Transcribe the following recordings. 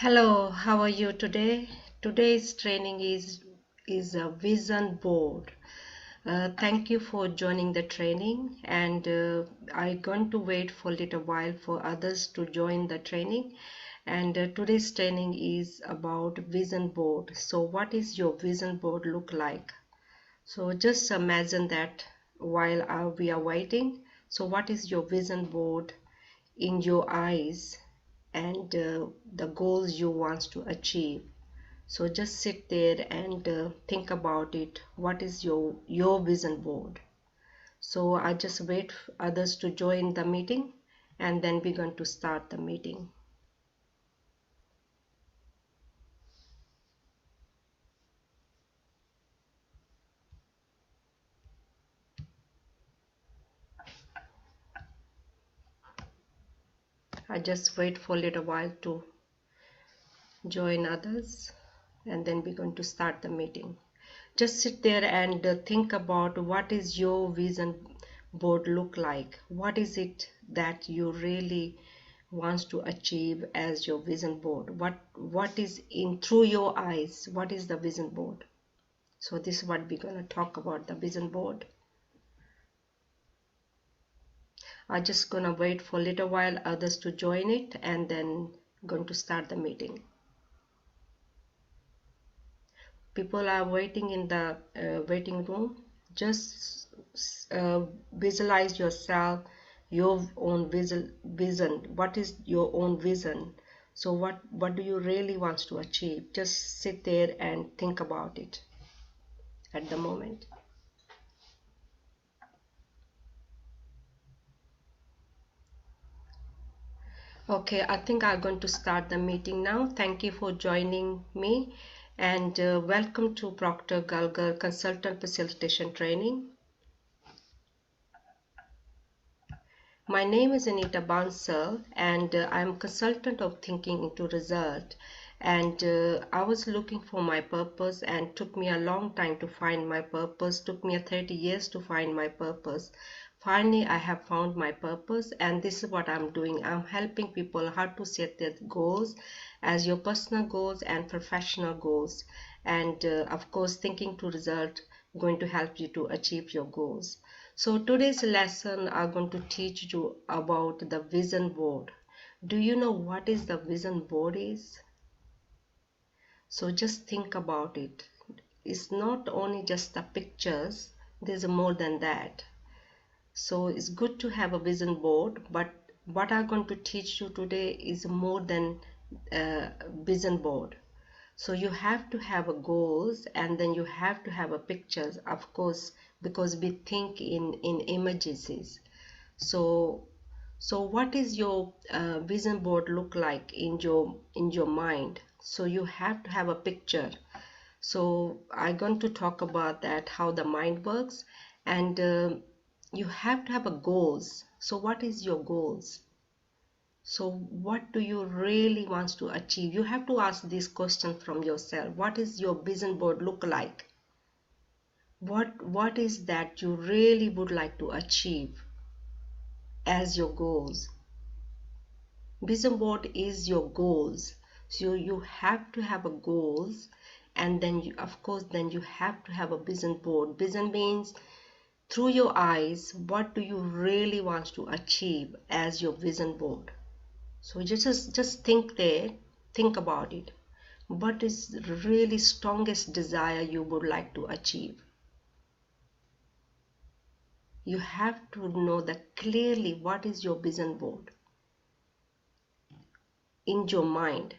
Hello, how are you today? Today's training is a vision board. Thank you for joining the training, and I'm going to wait for a little while for others to join the training. And today's training is about vision board. So, what is your vision board look like? So, just imagine that while we are waiting. So, what is your vision board in your eyes? And the goals you want to achieve. So just sit there and think about it. What is your vision board? So I just wait for others to join the meeting, and then we're going to start the meeting. I just wait for a little while to join others, and then we're going to start the meeting. Just sit there and think about what is your vision board look like. What is it that you really wants to achieve as your vision board? What is in through your eyes? What is the vision board? So this is what we're going to talk about, the vision board. I'm just going to wait for a little while others to join it, and then going to start the meeting. People are waiting in the waiting room. Just visualize yourself, your own vision. What is your own vision? So what do you really want to achieve? Just sit there and think about it at the moment. Okay, I think I'm going to start the meeting now. Thank you for joining me, and welcome to Proctor Gallagher Consultant Facilitation Training. My name is Anita Bansal, and I'm consultant of thinking into result. And I was looking for my purpose, and took me a long time to find my purpose. Took me 30 years to find my purpose. Finally, I have found my purpose, and this is what I'm doing. I'm helping people how to set their goals as your personal goals and professional goals. And of course, thinking to result going to help you to achieve your goals. So today's lesson I'm going to teach you about the vision board. Do you know what is the vision board is? So just think about it. It's not only just the pictures, there's more than that. So it's good to have a vision board, but what I'm going to teach you today is more than a vision board. So you have to have a goals, and then you have to have a pictures, of course, because we think in images. So what is your vision board look like in your mind? So you have to have a picture. So I'm going to talk about that, how the mind works, and you have to have a goals. So what is your goals? So what do you really want to achieve? You have to ask this question from yourself. What is your vision board look like? What is that you really would like to achieve as your goals? Vision board is your goals. So you have to have a goals, and then you, of course, then you have to have a vision board. Vision means through your eyes, what do you really want to achieve as your vision board? So just think there, think about it. What is the really strongest desire you would like to achieve? You have to know that clearly what is your vision board in your mind.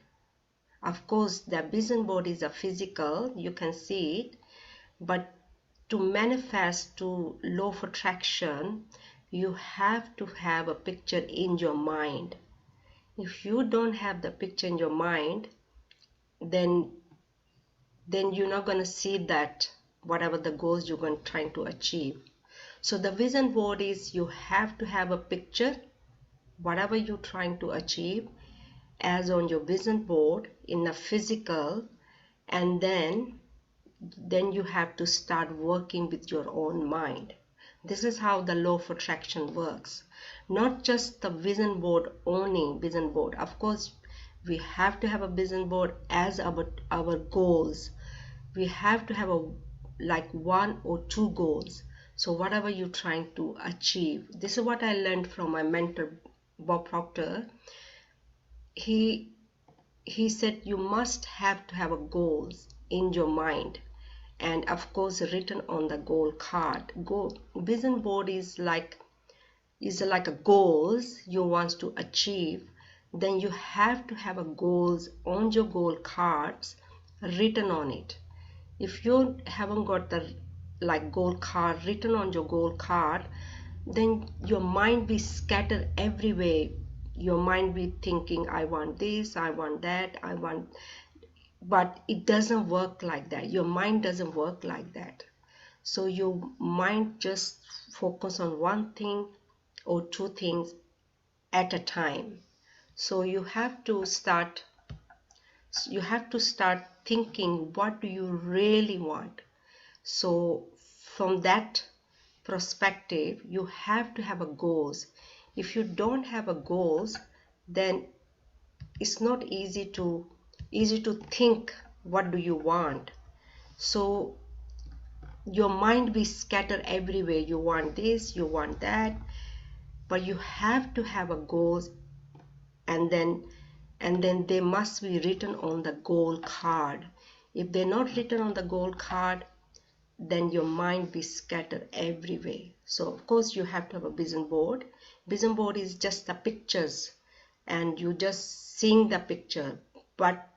Of course, the vision board is a physical, you can see it, but to manifest to law of attraction, you have to have a picture in your mind. If you don't have the picture in your mind, then you're not going to see that whatever the goals you're going trying to achieve. So the vision board is you have to have a picture whatever you're trying to achieve as on your vision board in a physical, and then you have to start working with your own mind. This is how the law of attraction works. Not just the vision board, owning vision board. Of course, We have to have a vision board as our goals. We have to have a like 1 or 2 goals. So whatever you're trying to achieve, this is what I learned from my mentor Bob Proctor. He said you must have to have a goals in your mind, and of course written on the goal card. Vision board is like a goals you want to achieve. Then you have to have a goals on your goal cards written on it. If you haven't got the like goal card written on your goal card, then your mind be scattered everywhere. Your mind be thinking, I want this, I want that, I want, but it doesn't work like that. Your mind doesn't work like that. So your mind just focus on one thing or 2 things at a time. So you have to start thinking, what do you really want? So from that perspective, you have to have a goals. If you don't have a goals, then it's not easy to think what do you want. So your mind be scattered everywhere. You want this, you want that, but you have to have a goals, and then they must be written on the goal card. If they're not written on the goal card, then your mind be scattered everywhere. So of course you have to have a vision board. Vision board is just the pictures, and you just seeing the picture. But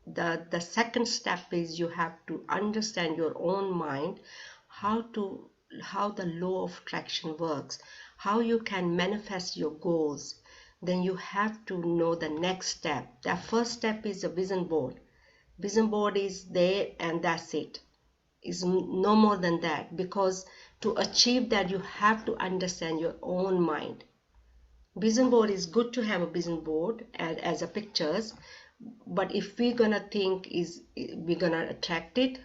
the second step is you have to understand your own mind, how the law of attraction works, how you can manifest your goals. Then you have to know the next step. The first step is a vision board. Vision board is there and that's it. Is no more than that, because to achieve that you have to understand your own mind. Vision board is good to have a vision board as a pictures, but if we're gonna think we're gonna attract it,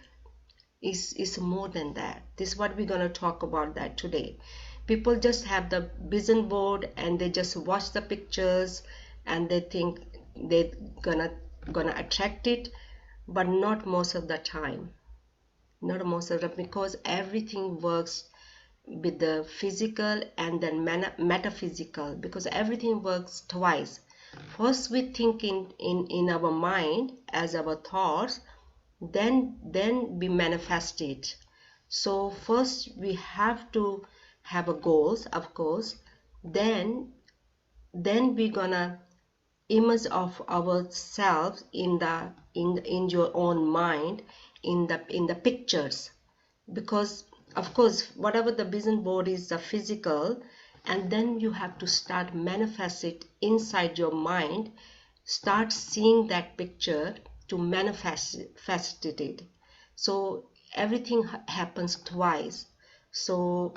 is more than that. This is what we're gonna talk about that today. People just have the vision board and they just watch the pictures and they think they're gonna attract it, but not most of the time. Not most of the time, because everything works with the physical and then metaphysical, because everything works twice. First we think in our mind as our thoughts, then we manifest it. So first we have to have a goals, of course, then we're gonna image of ourselves in your own mind, in the pictures. Because of course whatever the vision board is the physical, and then you have to start manifest it inside your mind. Start seeing that picture to manifest it. So everything happens twice. So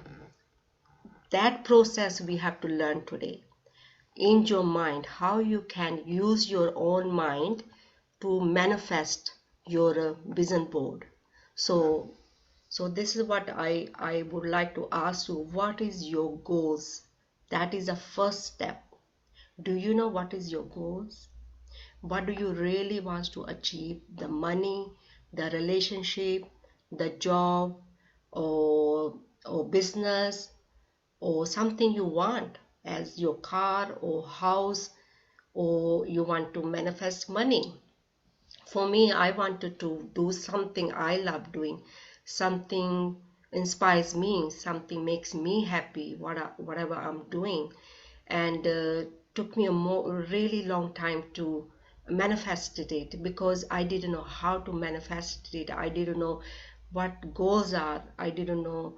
that process we have to learn today. In your mind, how you can use your own mind to manifest your vision board. So this is what I would like to ask you. What is your goals? That is the first step. Do you know what is your goals? What do you really want to achieve? The money, the relationship, the job, or business, or something you want as your car or house, or you want to manifest money. For me, I wanted to do something I love doing, something inspires me, something makes me happy, whatever I'm doing. And took me a really long time to manifest it, because I didn't know how to manifest it. I didn't know what goals are. I didn't know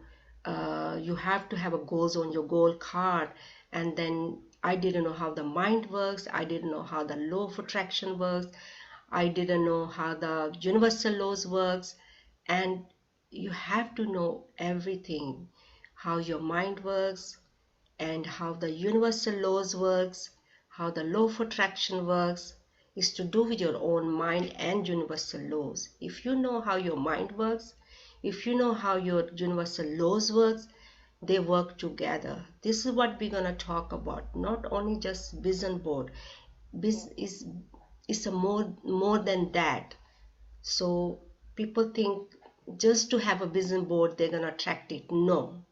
you have to have a goals on your goal card. And then I didn't know how the mind works. I didn't know how the law of attraction works. I didn't know how the universal laws works. And you have to know everything, how your mind works, and how the universal laws works, how the law of attraction works, is to do with your own mind and universal laws. If you know how your mind works, if you know how your universal laws works, they work together. This is what we're going to talk about. Not only just vision board. it's a more than that. So people think just to have a vision board they're gonna attract it. No,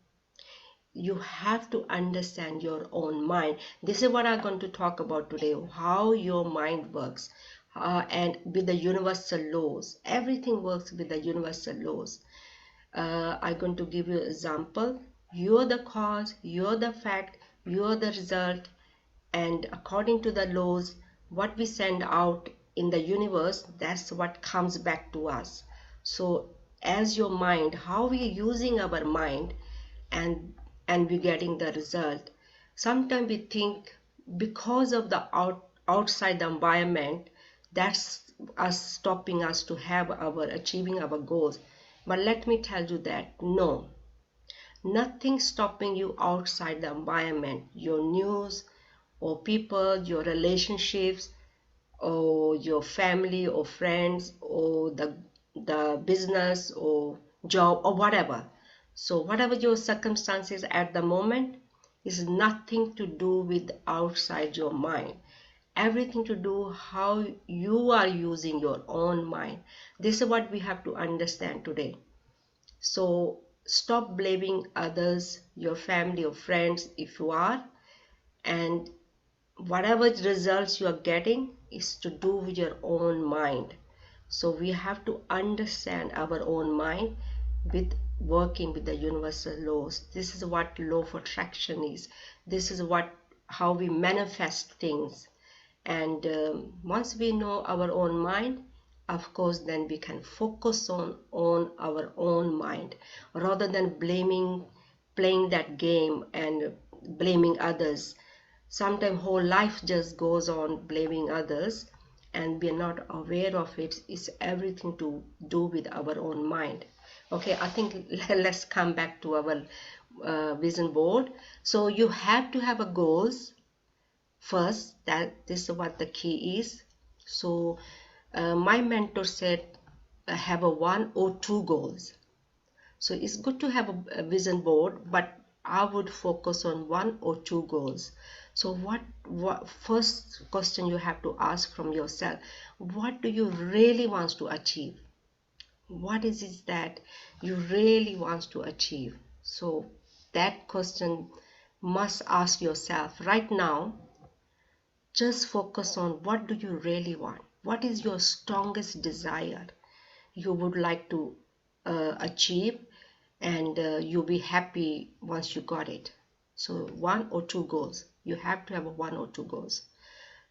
you have to understand your own mind. This is what I'm going to talk about today, how your mind works, and with the universal laws. Everything works with the universal laws. I'm going to give you an example. You're the cause, you're the fact, you're the result, and according to the laws, what we send out in the universe, that's what comes back to us. So as your mind, how we are using our mind, and we're getting the result. Sometimes we think because of the outside the environment, that's us stopping us to have our achieving our goals. But let me tell you that no, nothing stopping you outside the environment, your news or people, your relationships, or your family or friends, or the business or job or whatever. So whatever your circumstances at the moment is nothing to do with outside your mind. Everything to do how you are using your own mind. This is what we have to understand today. So stop blaming others, your family or friends if you are, and whatever results you are getting is to do with your own mind. So we have to understand our own mind with working with the universal laws. This is what law of attraction is. This is what how we manifest things. And once we know our own mind, of course then we can focus on our own mind rather than playing that game and blaming others. Sometimes whole life just goes on blaming others and we are not aware of it. It's everything to do with our own mind. Okay, I think let's come back to our vision board. So you have to have a goals first. That this is what the key is. So my mentor said have a 1 or 2 goals. So it's good to have a vision board, but I would focus on 1 or 2 goals. So what first question you have to ask from yourself, what do you really want to achieve? What is it that you really want to achieve? So that question must ask yourself right now. Just focus on what do you really want? What is your strongest desire you would like to achieve, and you'll be happy once you got it. So 1 or 2 goals. You have to have 1 or 2 goals.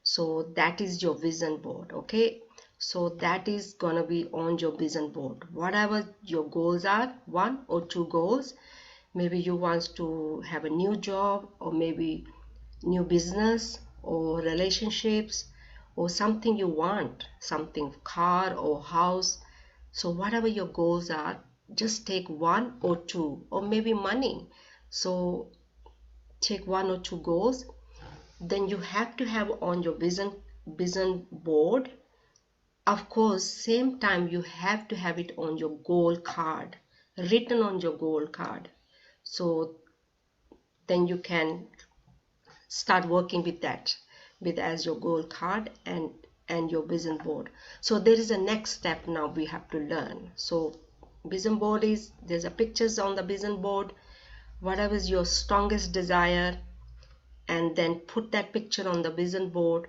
So that is your vision board. Okay, so that is gonna be on your vision board. Whatever your goals are, 1 or 2 goals. Maybe you want to have a new job, or maybe new business or relationships, or something you want, something car or house. So whatever your goals are, just take 1 or 2, or maybe money. So take 1 or 2 goals. Then you have to have on your vision board. Of course, same time you have to have it on your goal card, written on your goal card. So then you can start working with that, with as your goal card and your vision board. So there is a next step now we have to learn. So vision board is, there's a pictures on the vision board, whatever is your strongest desire, and then put that picture on the vision board.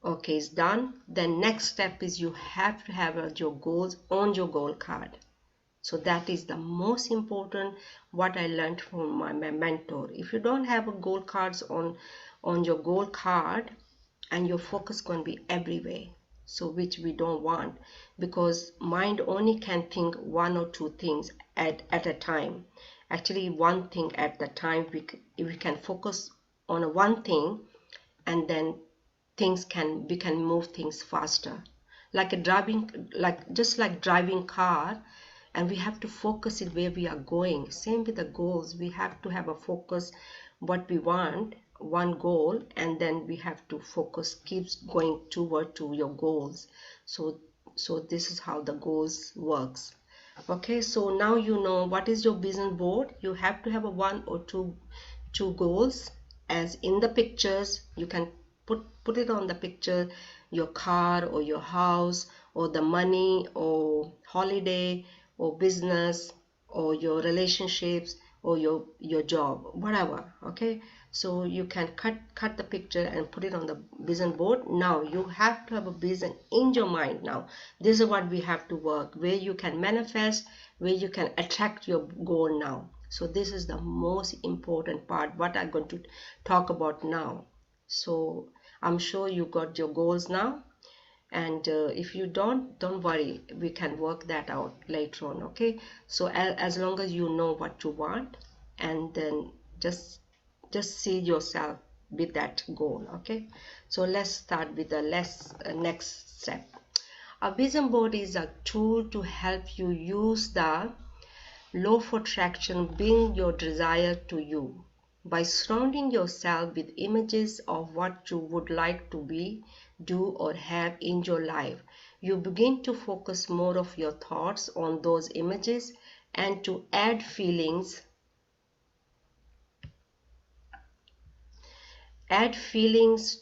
Okay, it's done. Then next step is you have to have your goals on your goal card. So that is the most important, what I learned from my mentor. If you don't have a goal cards on your goal card, and your focus going to be everywhere, so which we don't want, because mind only can think 1 or 2 things at a time. Actually, one thing at the time. We can focus on one thing, and then we can move things faster, like a driving, just like driving car, and we have to focus it where we are going. Same with the goals, we have to have a focus what we want, one goal, and then we have to focus, keeps going toward to your goals. So this is how the goals works. Okay, so now you know what is your vision board. You have to have a 1 or 2 goals, as in the pictures. You can put it on the picture, your car or your house or the money or holiday or business or your relationships or your job, whatever. Okay, so you can cut the picture and put it on the vision board. Now you have to have a vision in your mind. Now this is what we have to work, where you can manifest, where you can attract your goal now. So this is the most important part, what I'm going to talk about now. So I'm sure you got your goals now, and if you don't worry, we can work that out later on. Okay, so as long as you know what you want, and then just see yourself with that goal. Okay, so let's start with the next step. A vision board is a tool to help you use the law of attraction, bring your desire to you. By surrounding yourself with images of what you would like to be, do, or have in your life, you begin to focus more of your thoughts on those images and to add feelings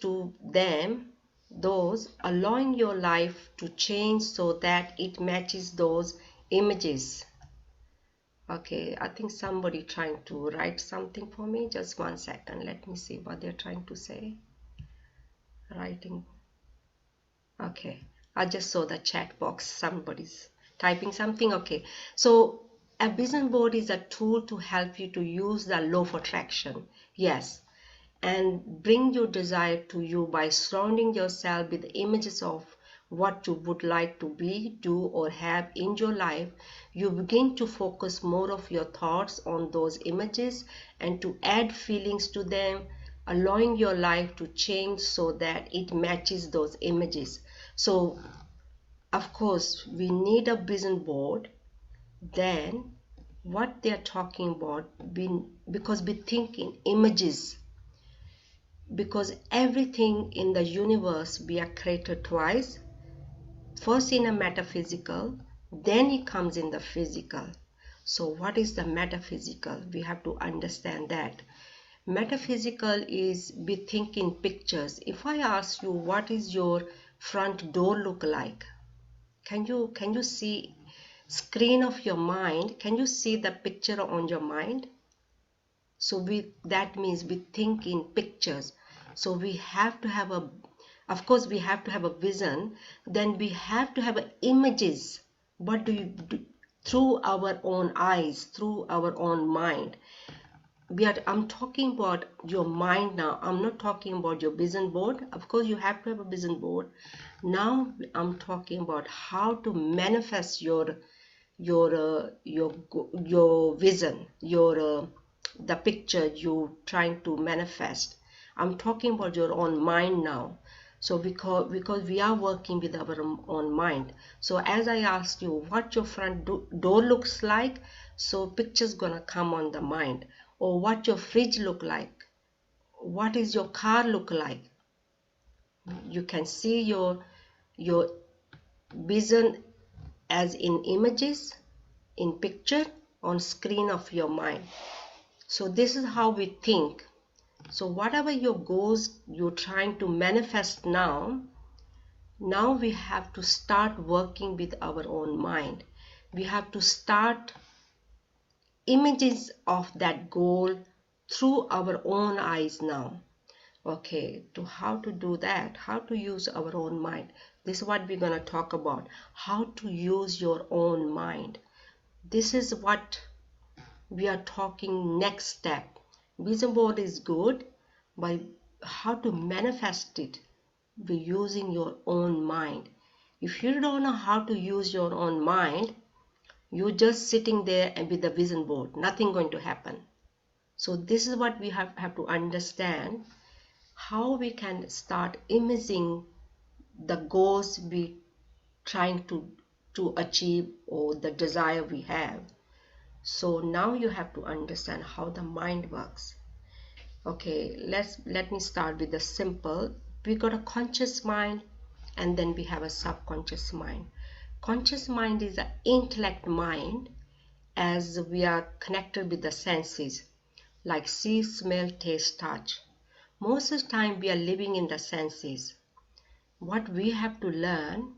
to them, those allowing your life to change so that it matches those images. Okay, I think somebody trying to write something for me. Just 1 second. Let me see what they're trying to say. Writing. Okay, I just saw the chat box. Somebody's typing something. Okay, so a vision board is a tool to help you to use the law of attraction. Yes, and bring your desire to you by surrounding yourself with images of what you would like to be, do, or have in your life. You begin to focus more of your thoughts on those images and to add feelings to them, allowing your life to change so that it matches those images. So of course we need a vision board. Then what they're talking about, because we think in images, because everything in the universe we are created twice, first in a metaphysical, then it comes in the physical. So what is the metaphysical? We have to understand that. Metaphysical is we think in pictures. If I ask you, what is your front door look like? Can you see screen of your mind? Can you see the picture on your mind? So that means we think in pictures. So we have to have of course we have to have a vision. Then we have to have images. What do you do? Through our own eyes, through our own mind. I'm talking about your mind now. I'm not talking about your vision board. Of course you have to have a vision board. Now I'm talking about how to manifest your vision, the picture you trying to manifest. I'm talking about your own mind now. So because we are working with our own mind. So as I asked you what your front door looks like, so pictures gonna come on the mind. Or what your fridge look like, what is your car look like. You can see your vision as in images, in picture, on screen of your mind. So this is how we think. So whatever your goals you're trying to manifest now we have to start working with our own mind. We have to start images of that goal through our own eyes now. Okay, to how to do that, how to use our own mind. This is what we're going to talk about, how to use your own mind. This is what we are talking next step. Vision board is good, but how to manifest it by using your own mind. If you don't know how to use your own mind, you're just sitting there and with the vision board, nothing going to happen. So this is what we have to understand, how we can start imaging the goals we trying to achieve or the desire we have. So now you have to understand how the mind works. Okay, let me start with the simple. We got a conscious mind and then we have a subconscious mind. Conscious mind is an intellect mind, as we are connected with the senses like see, smell, taste, touch. Most of the time we are living in the senses. what we have to learn,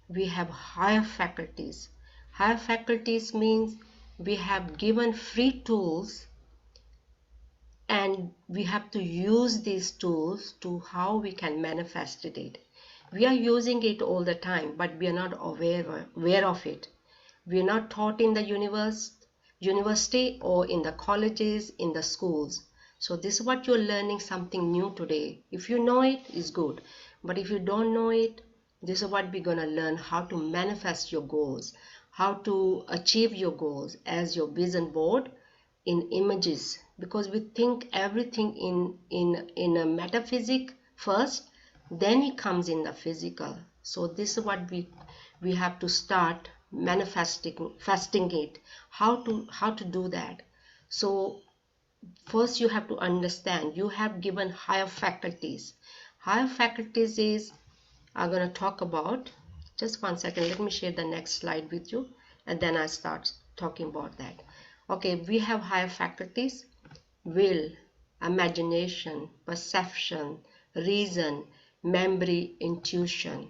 we have higher faculties. Higher faculties means we have given free tools, and we have to use these tools to how we can manifest it. We are using it all the time, but we are not aware of it. We are not taught in the university or in the colleges, in the schools. So this is what you're learning, something new today. If you know it, is good. But if you don't know it, this is what we're going to learn, how to manifest your goals, how to achieve your goals as your vision board in images, because we think everything in a metaphysic first, then it comes in the physical. So this is what we have to start manifesting it. How to do that? So first you have to understand you have given higher faculties. Higher faculties is I'm going to talk about. Just one second, let me share the next slide with you, and then I start talking about that. Okay, we have higher faculties: will, imagination, perception, reason, memory, intuition.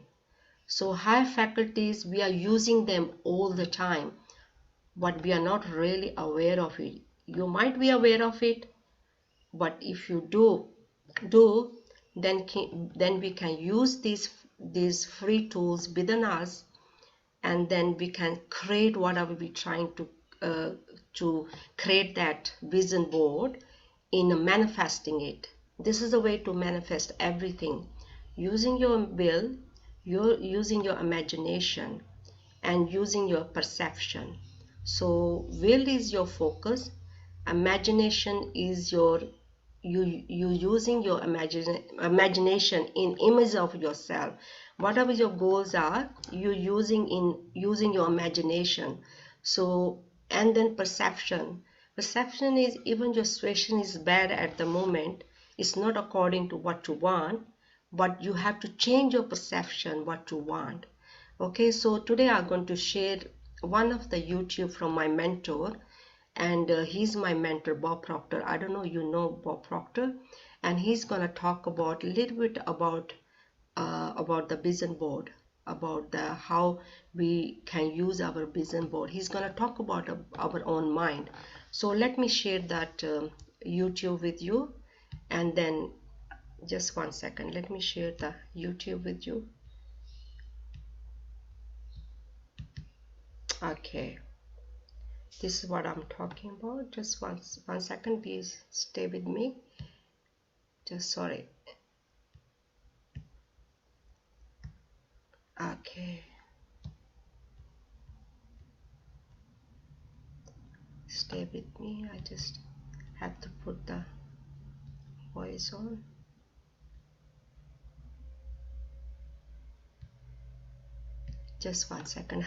So higher faculties, we are using them all the time, but we are not really aware of it. You might be aware of it, but if you do, then we can use these free tools within us, and then we can create whatever we're trying to create, that vision board in manifesting it. This is a way to manifest everything, using your will, using your imagination, and using your perception. So will is your focus, imagination is you using your imagination in image of yourself. Whatever your goals are, you using your imagination. So, and then perception is, even your situation is bad at the moment, it's not according to what you want, but you have to change your perception what you want. Okay, so today I'm going to share one of the YouTube from my mentor, and he's my mentor, Bob Proctor. I don't know you know Bob Proctor, and he's gonna talk about a little bit about the vision board, about the how we can use our vision board. He's gonna talk about our own mind. So let me share that YouTube with you, and then just one second. Let me share the YouTube with you. Okay. This is what I'm talking about. Just one second, please stay with me. Just sorry. Okay. Stay with me. I just have to put the voice on. Just one second.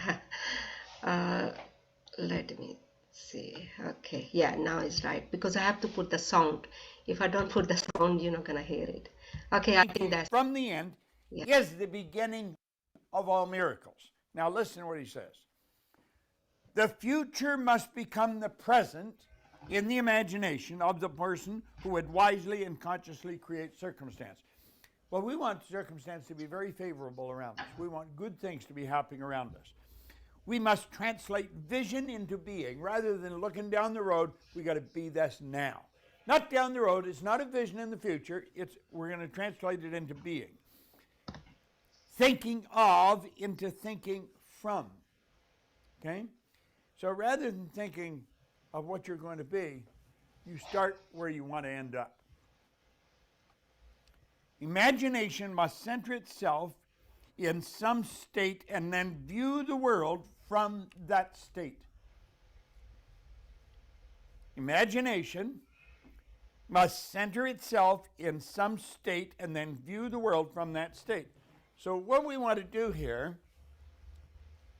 Let me see. Okay, yeah, now it's right, because I have to put the sound. If I don't put the sound, you're not gonna hear it. Okay, I think that's from the end, yeah, is the beginning of all miracles. Now listen to what he says. The future must become the present in the imagination of the person who would wisely and consciously create circumstance. Well, we want circumstance to be very favorable around us. We want good things to be happening around us. We must translate vision into being. Rather than looking down the road, we got to be this now. Not down the road. It's not a vision in the future. We're going to translate it into being. Thinking of into thinking from. Okay? So rather than thinking of what you're going to be, you start where you want to end up. Imagination must center itself in some state and then view the world from that state. Imagination must center itself in some state and then view the world from that state. So what we want to do here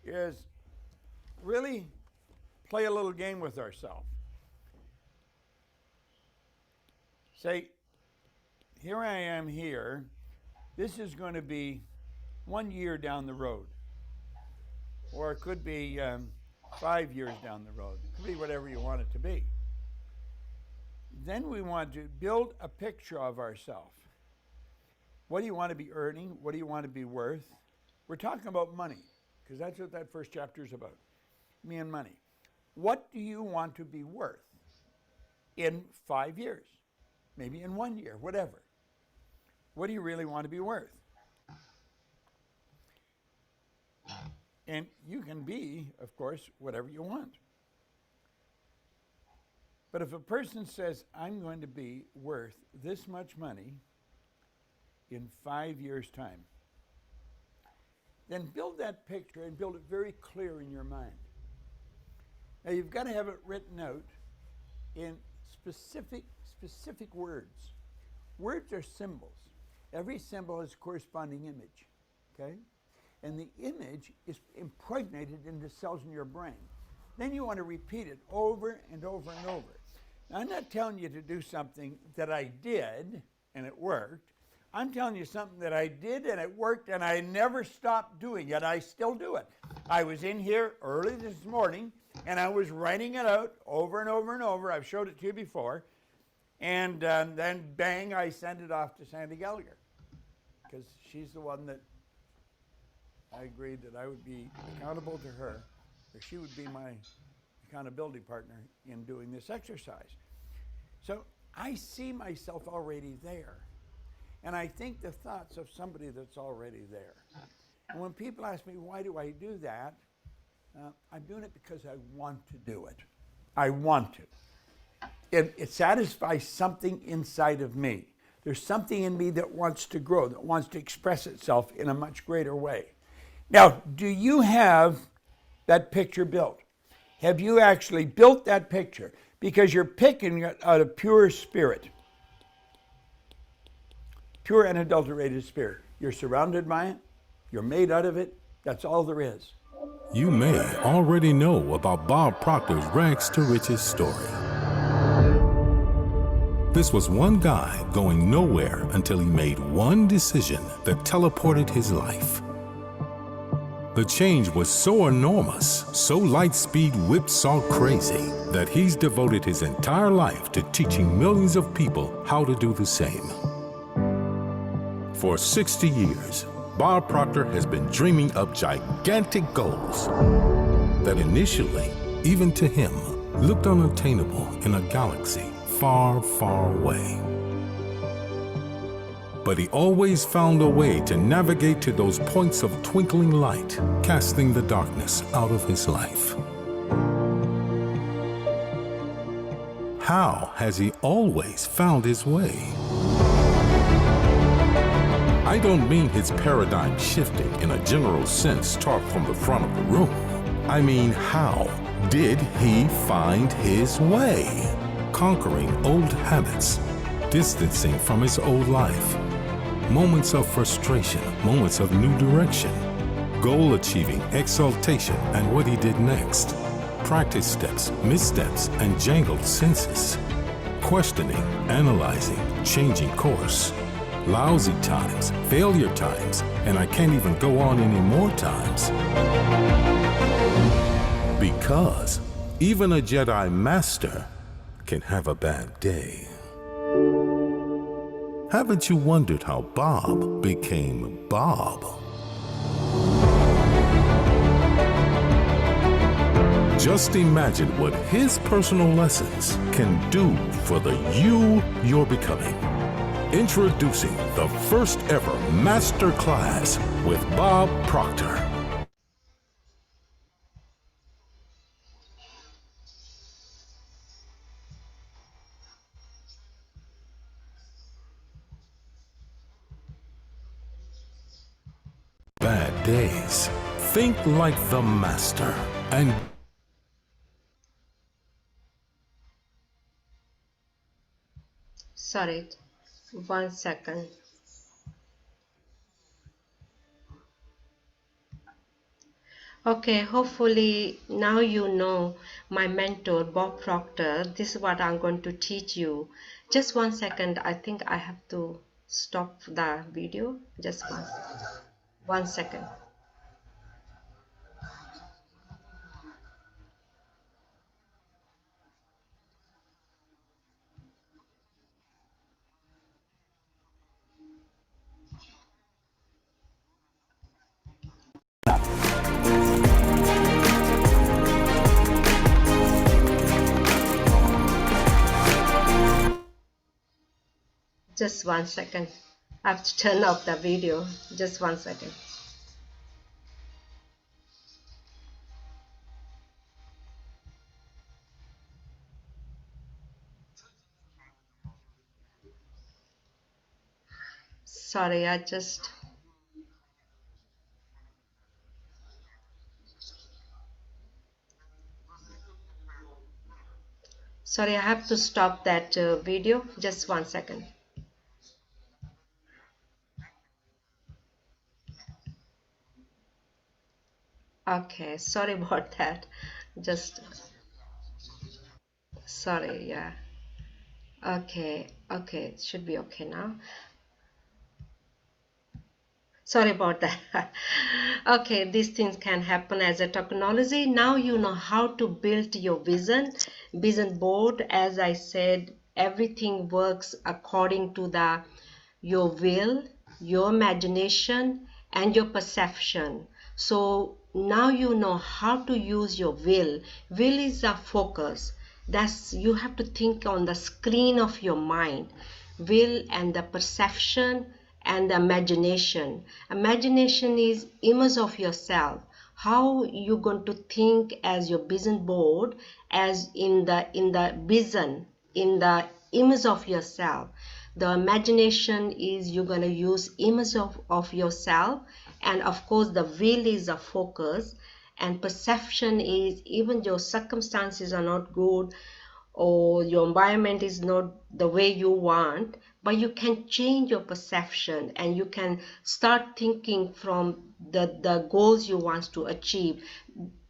is really play a little game with ourselves. Say, here I am here. This is going to be 1 year down the road. Or it could be 5 years down the road. It could be whatever you want it to be. Then we want to build a picture of ourselves. What do you want to be earning? What do you want to be worth? We're talking about money, because that's what that first chapter is about, me and money. What do you want to be worth in 5 years? Maybe in 1 year, whatever. What do you really want to be worth? And you can be, of course, whatever you want. But if a person says, I'm going to be worth this much money in 5 years' time, then build that picture and build it very clear in your mind. Now, you've got to have it written out in specific words. Words are symbols. Every symbol has a corresponding image, okay? And the image is impregnated into cells in your brain. Then you want to repeat it over and over and over. Now, I'm not telling you to do something that I did and it worked. I'm telling you something that I did and it worked and I never stopped doing it. I still do it. I was in here early this morning and I was writing it out over and over and over. I've showed it to you before. And then bang, I send it off to Sandy Gallagher, because she's the one that I agreed that I would be accountable to her, or she would be my accountability partner in doing this exercise. So I see myself already there. And I think the thoughts of somebody that's already there. And when people ask me, why do I do that? I'm doing it because I want to do it. I want to. It satisfies something inside of me. There's something in me that wants to grow, that wants to express itself in a much greater way. Now, do you have that picture built? Have you actually built that picture? Because you're picking it out of pure spirit. Pure unadulterated spirit. You're surrounded by it. You're made out of it. That's all there is. You may already know about Bob Proctor's rags to riches story. This was one guy going nowhere until he made one decision that teleported his life. The change was so enormous, so light-speed whipsaw crazy, that he's devoted his entire life to teaching millions of people how to do the same. For 60 years, Bob Proctor has been dreaming up gigantic goals that initially, even to him, looked unattainable in a galaxy far, far away. But he always found a way to navigate to those points of twinkling light, casting the darkness out of his life. How has he always found his way? I don't mean his paradigm shifting in a general sense taught from the front of the room. I mean, how did he find his way? Conquering old habits, distancing from his old life, moments of frustration, moments of new direction, goal achieving, exaltation, and what he did next, practice steps, missteps, and jangled senses, questioning, analyzing, changing course, lousy times, failure times, and I can't even go on any more times. Because even a Jedi Master can have a bad day. Haven't you wondered how Bob became Bob? Just imagine what his personal lessons can do for the you you're becoming. Introducing the first ever master class with Bob Proctor. Bad days. Think like the master and Sorry, 1 second. Okay, hopefully now you know my mentor, Bob Proctor. This is what I'm going to teach you. Just 1 second. I think I have to stop the video. Just 1 second. Just 1 second. I have to turn off the video. Just 1 second. Sorry, sorry, I have to stop that video. Just 1 second. Okay, sorry about that. Just sorry, yeah. Okay, okay, it should be okay now. Sorry about that. Okay, these things can happen as a technology. Now you know how to build your vision board. As I said, everything works according to the your will, your imagination, and your perception. So now you know how to use your will. Will is a focus. That's you have to think on the screen of your mind. Will and the perception and the imagination. Imagination is image of yourself. How you going to think as your vision board, as in the vision, in the image of yourself. The imagination is you're going to use image of yourself, and of course the will is a focus, and perception is even your circumstances are not good or your environment is not the way you want, but you can change your perception and you can start thinking from the goals you want to achieve.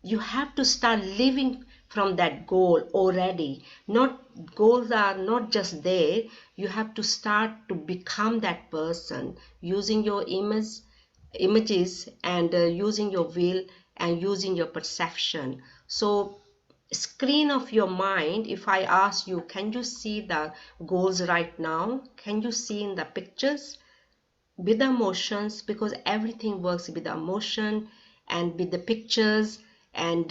You have to start living from that goal already. Not goals are not just there. You have to start to become that person using your images and using your will and using your perception. So screen of your mind, if I ask you, can you see the goals right now? Can you see in the pictures with the emotions? Because everything works with the emotion and with the pictures and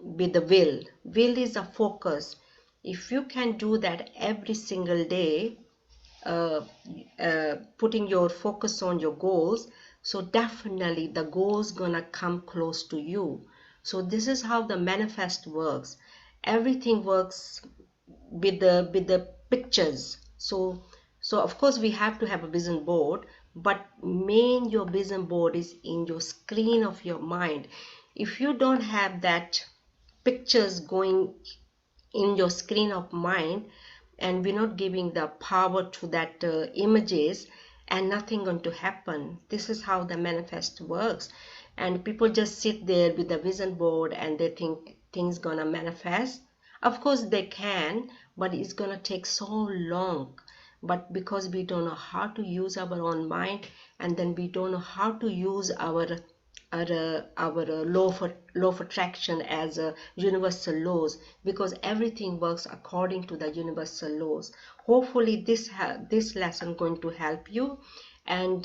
with the will is a focus. If you can do that every single day, uh, putting your focus on your goals, so definitely the goals gonna come close to you. So this is how the manifest works. Everything works with the pictures. So of course we have to have a vision board, but main your vision board is in your screen of your mind. If you don't have that pictures going in your screen of mind, and we're not giving the power to that images, and nothing going to happen. This is how the manifest works. And people just sit there with the vision board and they think things gonna manifest. Of course they can, but it's gonna take so long. But because we don't know how to use our own mind, and then we don't know how to use our law of attraction as universal laws, because everything works according to the universal laws. Hopefully this lesson going to help you. And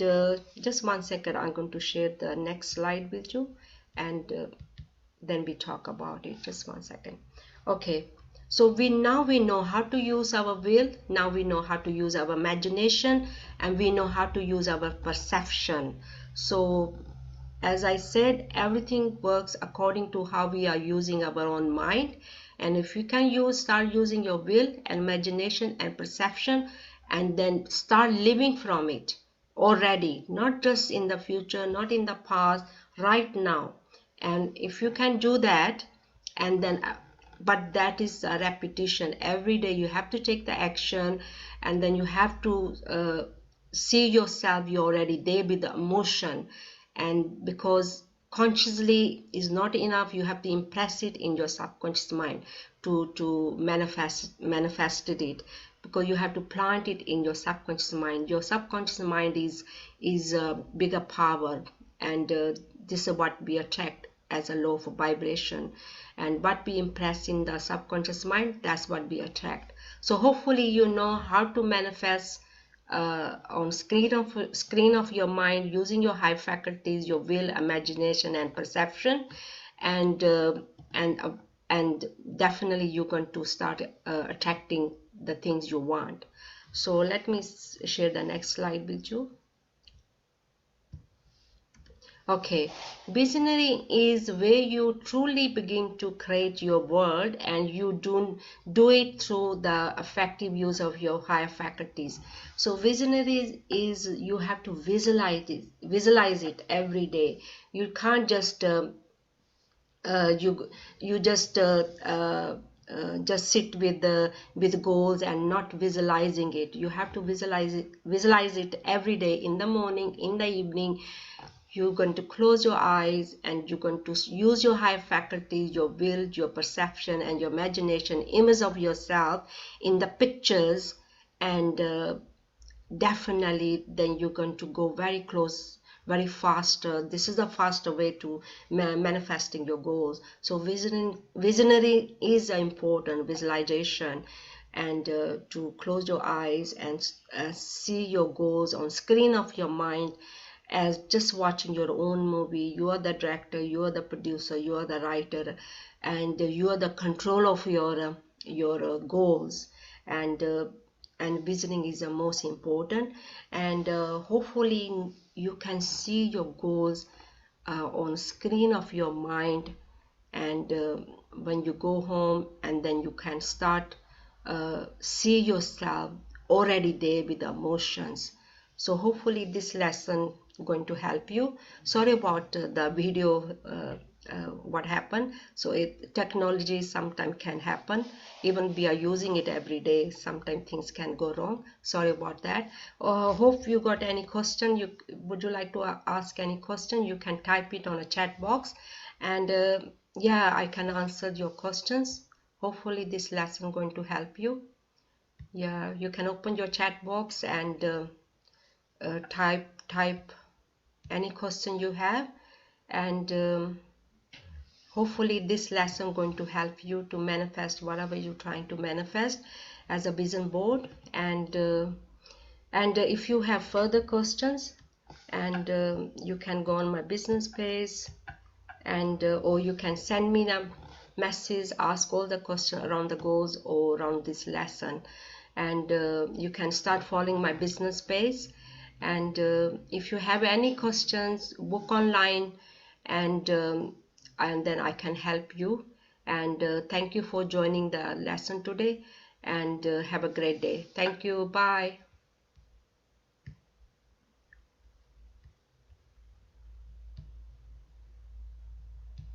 just 1 second, I'm going to share the next slide with you, and then we talk about it. Just 1 second. Okay, so we know how to use our will. Now we know how to use our imagination, and we know how to use our perception. So as I said, everything works according to how we are using our own mind. And if you can start using your will and imagination and perception, and then start living from it already, not just in the future, not in the past, right now. And if you can do that, and then but that is a repetition. Every day you have to take the action, and then you have to see yourself, you're already there with the emotion. And because consciously is not enough, you have to impress it in your subconscious mind to manifested it, because you have to plant it in your subconscious mind. Your subconscious mind is a bigger power, and this is what we attract as a law of vibration. And what we impress in the subconscious mind, that's what we attract. So hopefully you know how to manifest on screen of your mind using your high faculties, your will, imagination, and perception. And and definitely you're going to start attracting the things you want. So let me share the next slide with you. Okay, visionary is where you truly begin to create your world, and you do it through the effective use of your higher faculties. So visionary is you have to visualize it every day. You can't just you just sit with goals and not visualizing it. You have to visualize it every day, in the morning, in the evening. You're going to close your eyes and you're going to use your higher faculties, your will, your perception, and your imagination, image of yourself in the pictures, and definitely then you're going to go very close, very faster. This is a faster way to manifesting your goals. So visionary is important visualization, and to close your eyes and see your goals on screen of your mind, as just watching your own movie. You are the director, you are the producer, you are the writer, and you are the control of your goals. And visioning is the most important, and hopefully you can see your goals on screen of your mind, and when you go home, and then you can start see yourself already there with the emotions. So hopefully this lesson going to help you. Sorry about the video, what happened. So technology sometimes can happen, even we are using it every day, sometimes things can go wrong. Sorry about that. Hope you got any question. Would you like to ask any question? You can type it on a chat box, and yeah, I can answer your questions. Hopefully this lesson going to help you. Yeah, you can open your chat box and type any question you have, and hopefully this lesson going to help you to manifest whatever you're trying to manifest as a vision board. And if you have further questions, and you can go on my business page, and or you can send me a message, ask all the questions around the goals or around this lesson, and you can start following my business page. And if you have any questions, book online, and then I can help you. And thank you for joining the lesson today, and have a great day. Thank you. Bye.